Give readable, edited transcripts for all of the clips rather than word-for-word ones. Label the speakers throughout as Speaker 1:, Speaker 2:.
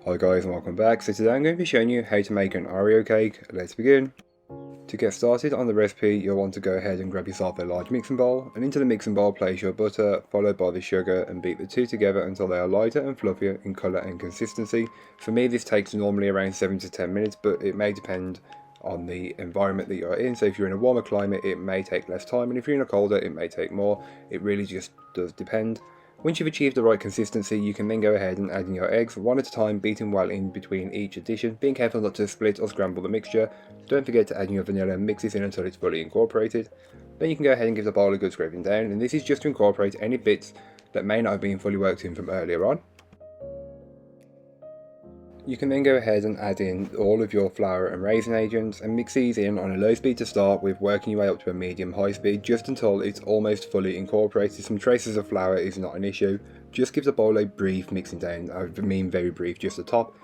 Speaker 1: Hi guys and welcome back. So today I'm going to be showing you how to make an Oreo cake. Let's begin. To get started on the recipe, you'll want to go ahead and grab yourself a large mixing bowl, and into the mixing bowl place your butter followed by the sugar and beat the two together until they are lighter and fluffier in colour and consistency. For me this takes normally around 7 to 10 minutes, but it may depend on the environment that you're in. So if you're in a warmer climate it may take less time, and if you're in a colder it may take more. It really just does depend. Once you've achieved the right consistency, you can then go ahead and add in your eggs one at a time, beating well in between each addition, being careful not to split or scramble the mixture. Don't forget to add in your vanilla and mix this in until it's fully incorporated. Then you can go ahead and give the bowl a good scraping down, and this is just to incorporate any bits that may not have been fully worked in from earlier on. You can then go ahead and add in all of your flour and raisin agents and mix these in on a low speed to start with, working your way up to a medium-high speed just until it's almost fully incorporated. Some traces of flour is not an issue, just give the bowl a brief mixing down, I mean very brief, just the top.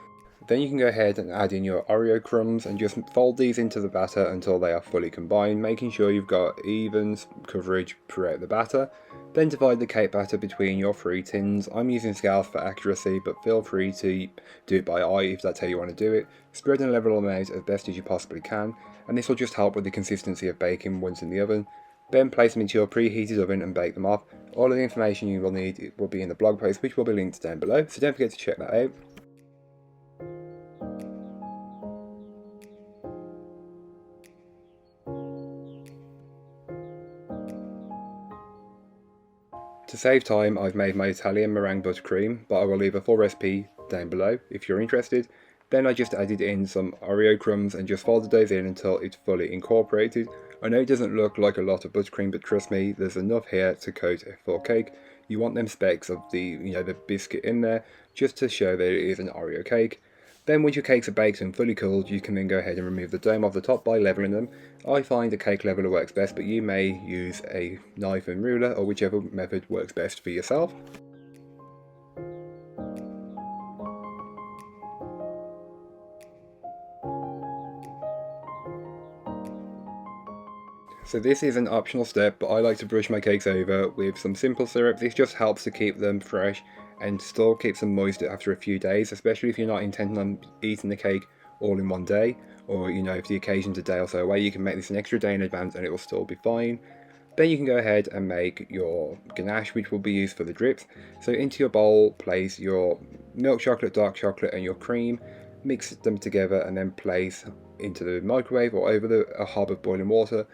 Speaker 1: Then you can go ahead and add in your Oreo crumbs and just fold these into the batter until they are fully combined, making sure you've got even coverage throughout the batter. Then divide the cake batter between your 3 tins. I'm using scales for accuracy, but feel free to do it by eye if that's how you want to do it. Spread and level them out as best as you possibly can, and this will just help with the consistency of baking once in the oven. Then place them into your preheated oven and bake them off. All of the information you will need will be in the blog post, which will be linked down below, so don't forget to check that out. To save time, I've made my Italian meringue buttercream, but I will leave a full recipe down below if you're interested. Then I just added in some Oreo crumbs and just folded those in until it's fully incorporated. I know it doesn't look like a lot of buttercream, but trust me, there's enough here to coat a full cake. You want them specks of the biscuit in there just to show that it is an Oreo cake. Then once your cakes are baked and fully cooled, you can then go ahead and remove the dome off the top by levelling them. I find a cake leveler works best, but you may use a knife and ruler or whichever method works best for yourself. So this is an optional step, but I like to brush my cakes over with some simple syrup. This just helps to keep them fresh and still keeps them moist after a few days, especially if you're not intending on eating the cake all in one day, or if the occasion's a day or so away, you can make this an extra day in advance and it will still be fine. Then you can go ahead and make your ganache, which will be used for the drips. So into your bowl place your milk chocolate, dark chocolate and your cream, mix them together and then place into the microwave or over a hob of boiling water,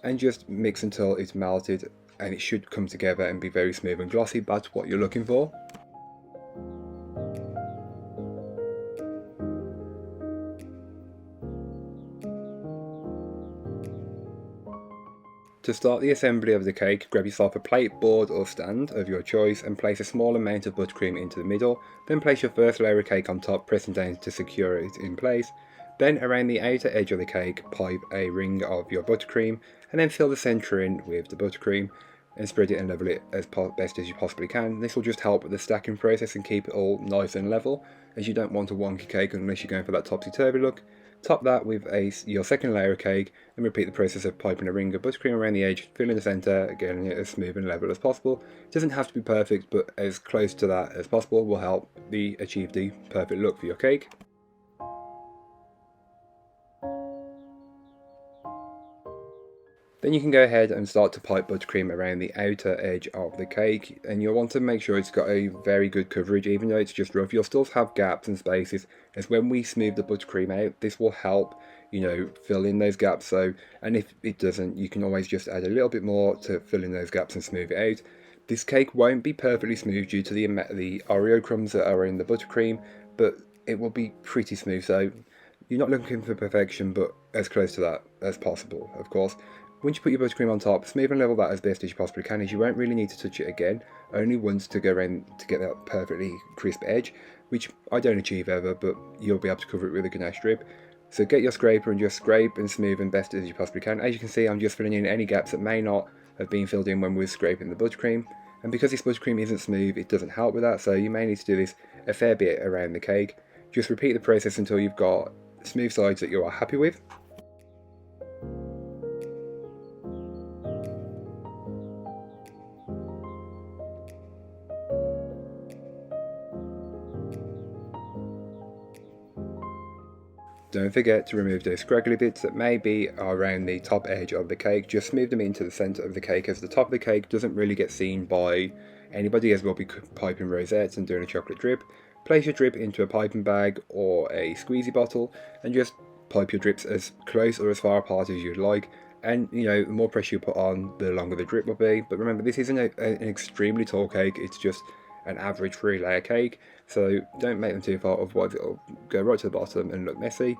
Speaker 1: and just mix until it's melted, and it should come together and be very smooth and glossy. That's what you're looking for. To start the assembly of the cake, grab yourself a plate, board or stand of your choice and place a small amount of buttercream into the middle. Then place your first layer of cake on top, pressing down to secure it in place. Then around the outer edge of the cake, pipe a ring of your buttercream and then fill the centre in with the buttercream and spread it and level it as best as you possibly can. This will just help with the stacking process and keep it all nice and level, as you don't want a wonky cake unless you're going for that topsy-turvy look. Top that with your second layer of cake and repeat the process of piping a ring of buttercream around the edge, filling the centre, getting it as smooth and level as possible. It doesn't have to be perfect, but as close to that as possible will help achieve the perfect look for your cake. Then you can go ahead and start to pipe buttercream around the outer edge of the cake, and you'll want to make sure it's got a very good coverage. Even though it's just rough, you'll still have gaps and spaces, as when we smooth the buttercream out, this will help fill in those gaps. So, and if it doesn't, you can always just add a little bit more to fill in those gaps and smooth it out. This cake won't be perfectly smooth due to the Oreo crumbs that are in the buttercream, but it will be pretty smooth. So you're not looking for perfection, but as close to that as possible, of course. Once you put your buttercream on top, smooth and level that as best as you possibly can, as you won't really need to touch it again, only once to go around to get that perfectly crisp edge, which I don't achieve ever, but you'll be able to cover it with a ganache strip. So get your scraper and just scrape and smooth and best as you possibly can. As you can see, I'm just filling in any gaps that may not have been filled in when we were scraping the buttercream. And because this buttercream isn't smooth, it doesn't help with that, so you may need to do this a fair bit around the cake. Just repeat the process until you've got smooth sides that you are happy with. Don't forget to remove those scraggly bits that may be around the top edge of the cake. Just smooth them into the centre of the cake, as the top of the cake doesn't really get seen by anybody, as we'll be piping rosettes and doing a chocolate drip. Place your drip into a piping bag or a squeezy bottle and just pipe your drips as close or as far apart as you'd like. And you know, the more pressure you put on, the longer the drip will be. But remember, this isn't an extremely tall cake, it's just an average 3-layer cake, so don't make them too far, otherwise it'll go right to the bottom and look messy.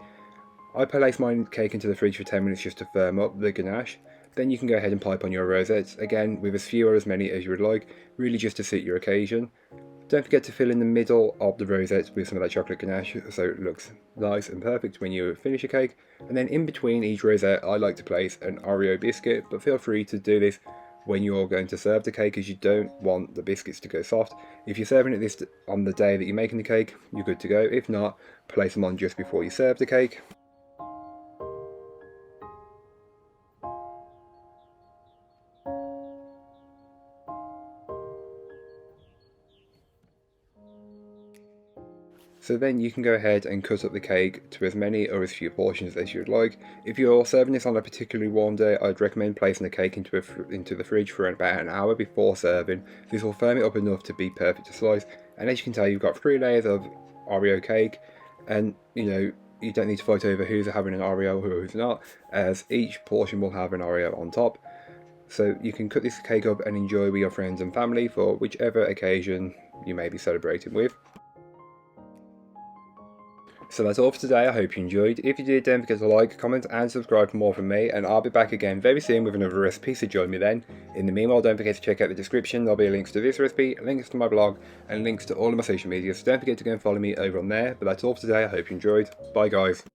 Speaker 1: I place my cake into the fridge for 10 minutes just to firm up the ganache. Then you can go ahead and pipe on your rosettes, again with as few or as many as you would like, really just to suit your occasion. Don't forget to fill in the middle of the rosettes with some of that chocolate ganache so it looks nice and perfect when you finish your cake. And then in between each rosette I like to place an Oreo biscuit, but feel free to do this when you're going to serve the cake, as you don't want the biscuits to go soft. If you're serving it this on the day that you're making the cake, you're good to go. If not, place them on just before you serve the cake. So then you can go ahead and cut up the cake to as many or as few portions as you'd like. If you're serving this on a particularly warm day, I'd recommend placing the cake into the fridge for about an hour before serving. This will firm it up enough to be perfect to slice. And as you can tell, you've got 3 layers of Oreo cake, and you know, you don't need to fight over who's having an Oreo or who's not, as each portion will have an Oreo on top. So you can cut this cake up and enjoy with your friends and family for whichever occasion you may be celebrating with. So that's all for today. I hope you enjoyed. If you did, don't forget to like, comment and subscribe for more from me, and I'll be back again very soon with another recipe, so join me then. In the meanwhile, don't forget to check out the description. There'll be links to this recipe, links to my blog, and links to all of my social media, so don't forget to go and follow me over on there. But that's all for today. I hope you enjoyed. Bye guys.